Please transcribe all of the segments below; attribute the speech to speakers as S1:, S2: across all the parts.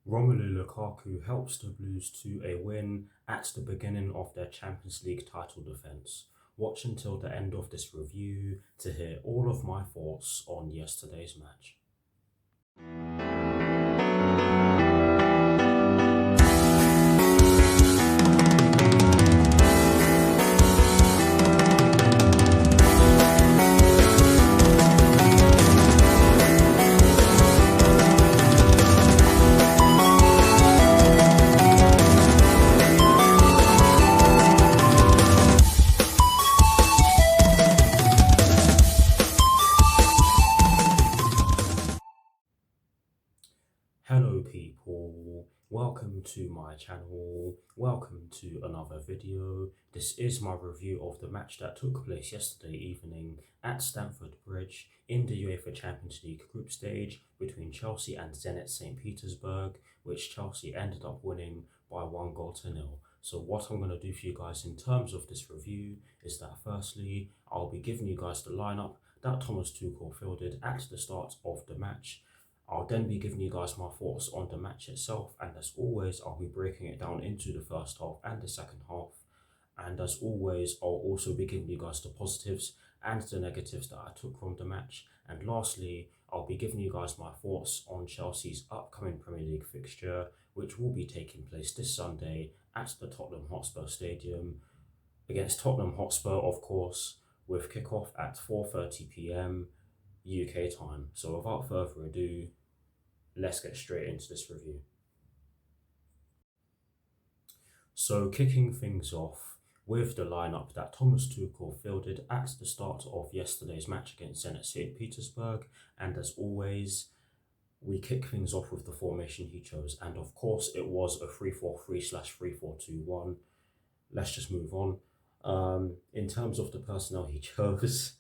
S1: Romelu Lukaku helps the Blues to a win at the beginning of their Champions League title defence. Watch until the end of this review to hear all of my thoughts on yesterday's match. Hello people, welcome to my channel, welcome to another video. This is my review of the match that took place yesterday evening at Stamford Bridge in the UEFA Champions League group stage between Chelsea and Zenit St. Petersburg, which Chelsea ended up winning by 1-0. So what I'm going to do for you guys in terms of this review is that firstly, I'll be giving you guys the lineup that Thomas Tuchel fielded at the start of the match. I'll then be giving you guys my thoughts on the match itself, and as always, I'll be breaking it down into the first half and the second half. And as always, I'll also be giving you guys the positives and the negatives that I took from the match. And lastly, I'll be giving you guys my thoughts on Chelsea's upcoming Premier League fixture, which will be taking place this Sunday at the Tottenham Hotspur Stadium against Tottenham Hotspur, of course, with kickoff at 4:30 p.m. UK time. So without further ado, let's get straight into this review. So kicking things off with the lineup that Thomas Tuchel fielded at the start of yesterday's match against Zenit St. Petersburg, and as always, we kick things off with the formation he chose, and of course it was a 3-4-3/3-4-2-1. Let's just move on. In terms of the personnel he chose,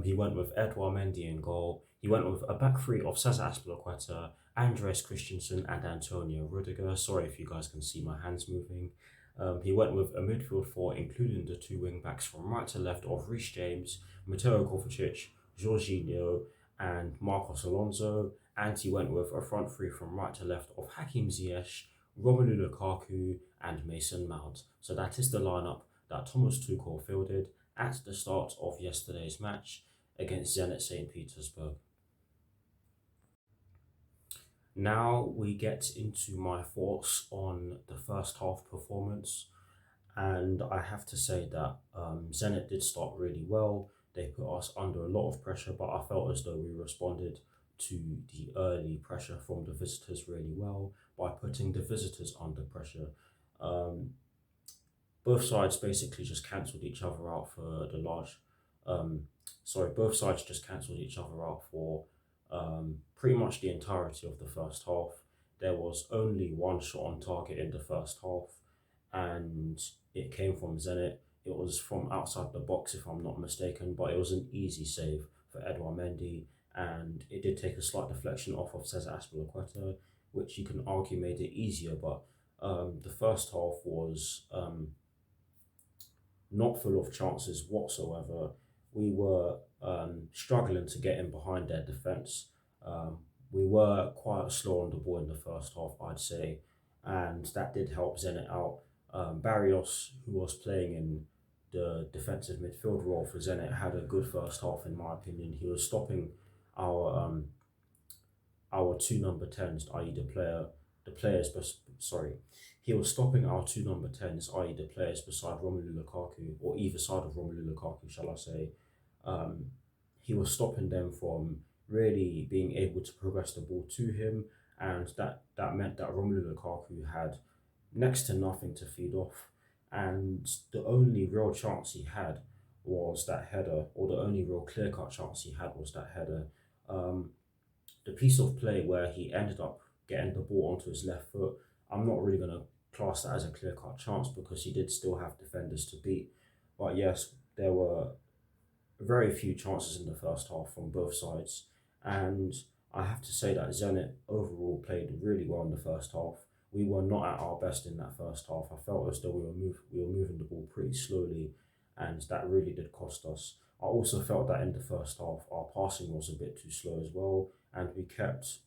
S1: he went with Edouard Mendy in goal. He went with a back three of Cesar Azpilicueta, Andreas Christensen and Antonio Rudiger. Sorry if you guys can see my hands moving. He went with a midfield four, including the two wing backs from right to left of Reece James, Mateo Kovacic, Jorginho and Marcos Alonso. And he went with a front three from right to left of Hakim Ziyech, Romelu Lukaku and Mason Mount. So that is the lineup that Thomas Tuchel fielded at the start of yesterday's match against Zenit St. Petersburg. Now we get into my thoughts on the first half performance, and I have to say that Zenit did start really well. They put us under a lot of pressure, but I felt as though we responded to the early pressure from the visitors really well by putting the visitors under pressure. Both sides basically just cancelled each other out for the large. Both sides just cancelled each other out for pretty much the entirety of the first half. There was only one shot on target in the first half, and it came from Zenit. It was from outside the box, if I'm not mistaken, but it was an easy save for Edouard Mendy, and it did take a slight deflection off of Cesar Azpilicueta, which you can argue made it easier, but the first half was not full of chances whatsoever. We were struggling to get in behind their defence. We were quite slow on the ball in the first half, I'd say, and that did help Zenit out. Barrios, who was playing in the defensive midfield role for Zenit, had a good first half in my opinion. He was stopping our two number 10s, i.e. He was stopping our two number 10s, i.e. the players beside Romelu Lukaku, or either side of Romelu Lukaku, shall I say. He was stopping them from really being able to progress the ball to him, and that meant that Romelu Lukaku had next to nothing to feed off, and the only real chance he had was that header, or the only real clear-cut chance he had was that header. The piece of play where he ended up getting the ball onto his left foot, I'm not really going to class that as a clear-cut chance because he did still have defenders to beat. But yes, there were very few chances in the first half from both sides, and I have to say that Zenit overall played really well in the first half. We were not at our best in that first half. I felt as though we were moving the ball pretty slowly, and that really did cost us. I also felt that in the first half our passing was a bit too slow as well, and we kept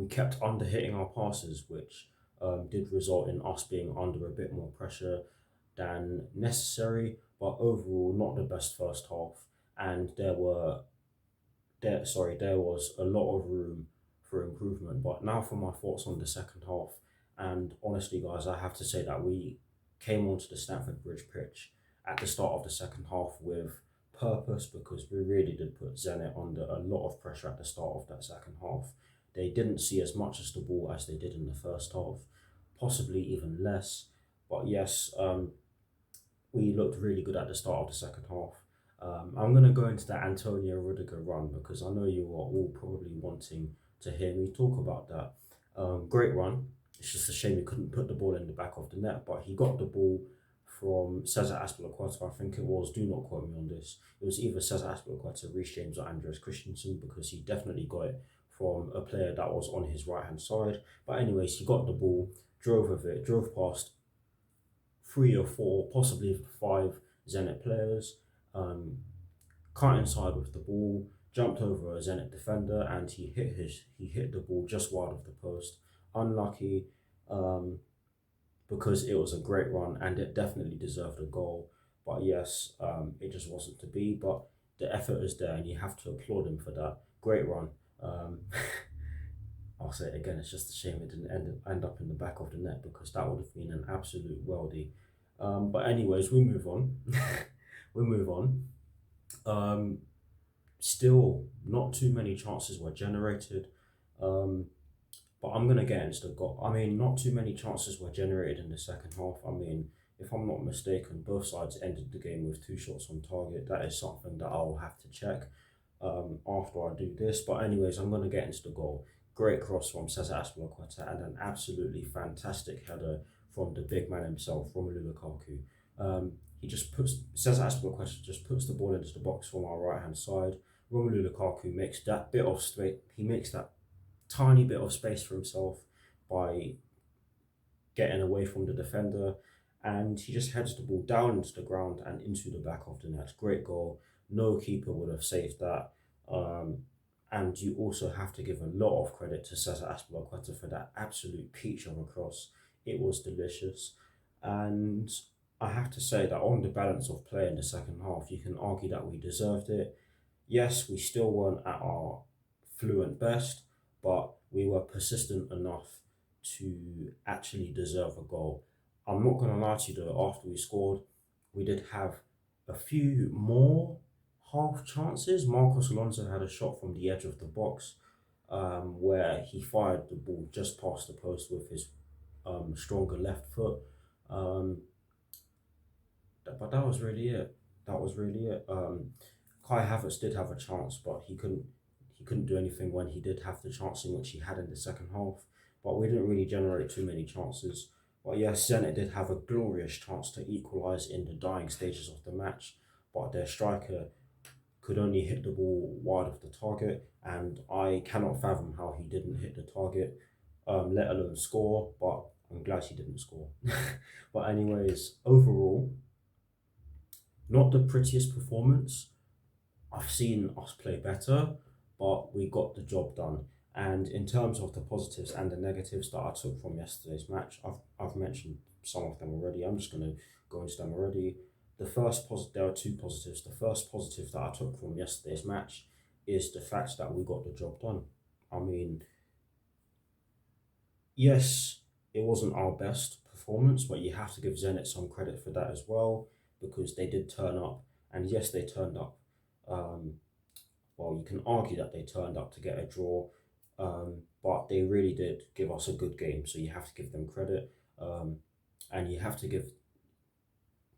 S1: we kept under hitting our passes, which did result in us being under a bit more pressure than necessary. But overall, not the best first half, and there was a lot of room for improvement. But now for my thoughts on the second half, and honestly, guys, I have to say that we came onto the Stamford Bridge pitch at the start of the second half with purpose, because we really did put Zenit under a lot of pressure at the start of that second half. They didn't see as much as the ball as they did in the first half, possibly even less. But yes, we looked really good at the start of the second half. I'm going to go into that Antonio Rudiger run because I know you are all probably wanting to hear me talk about that. Great run. It's just a shame he couldn't put the ball in the back of the net, but he got the ball from Cesar Azpilicueta, I think it was. Do not quote me on this. It was either Cesar Azpilicueta, Reece James, or Andreas Christensen, because he definitely got it from a player that was on his right hand side. But anyways, he got the ball, drove with it, drove past 3 or 4, possibly 5 Zenit players, cut inside with the ball, jumped over a Zenit defender, and he hit the ball just wide of the post. Unlucky, because it was a great run and it definitely deserved a goal. But yes, it just wasn't to be. But the effort is there, and you have to applaud him for that. Great run. I'll say it again, it's just a shame it didn't end up in the back of the net, because that would have been an absolute worldie. But anyways, we move on. we move on. Still, not too many chances were generated. But I'm going to get into the goal. I mean, not too many chances were generated in the second half. I mean, if I'm not mistaken, both sides ended the game with 2 shots on target. That is something that I'll have to check after I do this. But anyways, I'm going to get into the goal. Great cross from Cesar Azpilicueta and an absolutely fantastic header from the big man himself, Romelu Lukaku. Cesar Azpilicueta just puts the ball into the box from our right hand side. Romelu Lukaku makes that bit of space. He makes that tiny bit of space for himself by getting away from the defender, and he just heads the ball down into the ground and into the back of the net. Great goal. No keeper would have saved that. And you also have to give a lot of credit to Cesar Azpilicueta for that absolute peach of a cross. It was delicious. And I have to say that on the balance of play in the second half, you can argue that we deserved it. Yes, we still weren't at our fluent best, but we were persistent enough to actually deserve a goal. I'm not going to lie to you though, after we scored, we did have a few more half chances. Marcos Alonso had a shot from the edge of the box where he fired the ball just past the post with his stronger left foot. But that was really it. Kai Havertz did have a chance, but he couldn't do anything when he did have the chance in which he had in the second half. But we didn't really generate too many chances. But yes, Zenit did have a glorious chance to equalise in the dying stages of the match, but their striker could only hit the ball wide of the target, and I cannot fathom how he didn't hit the target, let alone score, but I'm glad he didn't score. But anyways, overall, not the prettiest performance. I've seen us play better, but we got the job done. And in terms of the positives and the negatives that I took from yesterday's match, I've mentioned some of them already. I'm just going to go into them already. There are 2 positives. The first positive that I took from yesterday's match is the fact that we got the job done. I mean, yes, it wasn't our best performance, but you have to give Zenit some credit for that as well, because they did turn up. And yes, they turned up. Well, you can argue that they turned up to get a draw, but they really did give us a good game. So you have to give them credit, and you have to give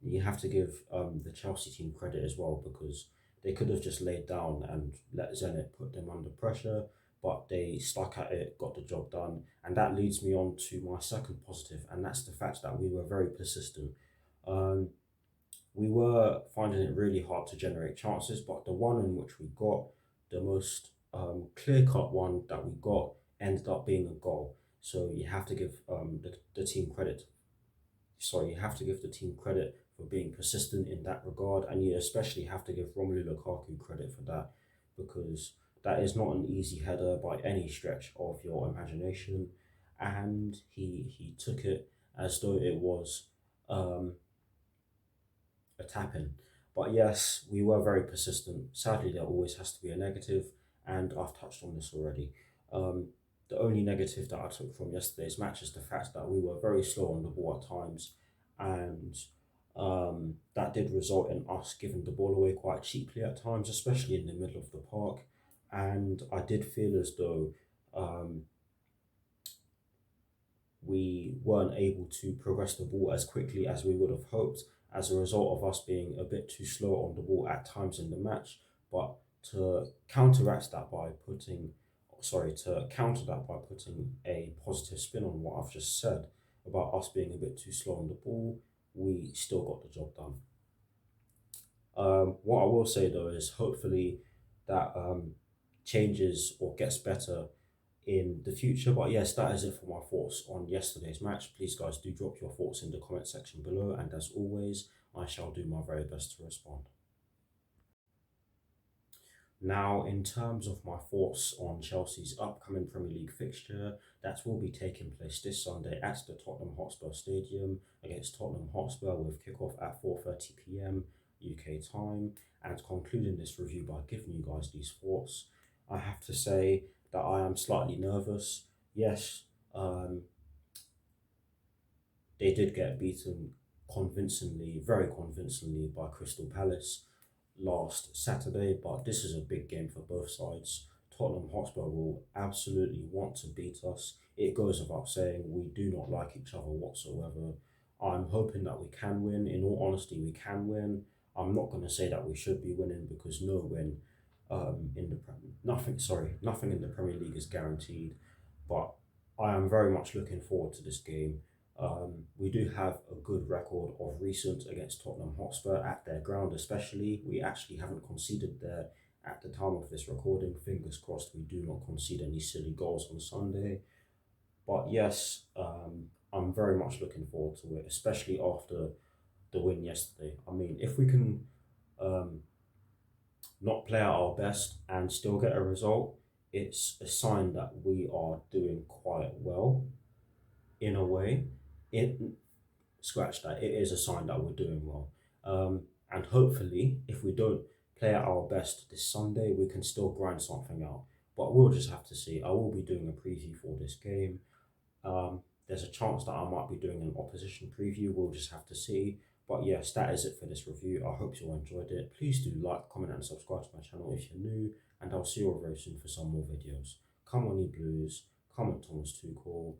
S1: the Chelsea team credit as well, because they could have just laid down and let Zenit put them under pressure, but they stuck at it, got the job done, and that leads me on to my second positive, and that's the fact that we were very persistent. We were finding it really hard to generate chances, but the one in which we got, the most clear-cut one that we got, ended up being a goal. So you have to give the team credit. You have to give the team credit for being persistent in that regard, and you especially have to give Romelu Lukaku credit for that, because That is not an easy header by any stretch of your imagination, and he took it as though it was um, a tap in. But yes, we were very persistent. Sadly, there always has to be a negative, and I've touched on this already. Um, the only negative that I took from yesterday's match is the fact that we were very slow on the ball at times, and that did result in us giving the ball away quite cheaply at times, especially in the middle of the park. And I did feel as though um, we weren't able to progress the ball as quickly as we would have hoped as a result of us being a bit too slow on the ball at times in the match. But to counteract that by putting, to counter that by putting a positive spin on what I've just said about us being a bit too slow on the ball, we still got the job done. What I will say though is hopefully that changes or gets better in the future. But yes, that is it for my thoughts on yesterday's match. Please, guys, do drop your thoughts in the comment section below. And as always, I shall do my very best to respond. Now, in terms of my thoughts on Chelsea's upcoming Premier League fixture, that will be taking place this Sunday at the Tottenham Hotspur Stadium against Tottenham Hotspur with kickoff at 4:30 p.m. UK time. And concluding this review by giving you guys these thoughts, I have to say that I am slightly nervous. Yes, they did get beaten convincingly, very convincingly by Crystal Palace last Saturday, but this is a big game for both sides. Tottenham Hotspur will absolutely want to beat us. It goes without saying, we do not like each other whatsoever. I'm hoping that we can win. In all honesty, we can win. I'm not going to say that we should be winning because no win nothing in the Premier League is guaranteed. But I am very much looking forward to this game. We do have a good record of recent against Tottenham Hotspur at their ground, especially. We actually haven't conceded there at the time of this recording. Fingers crossed we do not concede any silly goals on Sunday. But yes, I'm very much looking forward to it, especially after the win yesterday. I mean, if we can not play at our best and still get a result, it's a sign that we are doing quite well in a way. It scratch that. It is a sign that we're doing well. And hopefully, if we don't play at our best this Sunday, we can still grind something out. But we'll just have to see. I will be doing a preview for this game. There's a chance that I might be doing an opposition preview. We'll just have to see. But yes, that is it for this review. I hope you all enjoyed it. Please do like, comment, and subscribe to my channel if you're new. And I'll see you all very soon for some more videos. Come on, you Blues. Come on, Thomas Tuchel.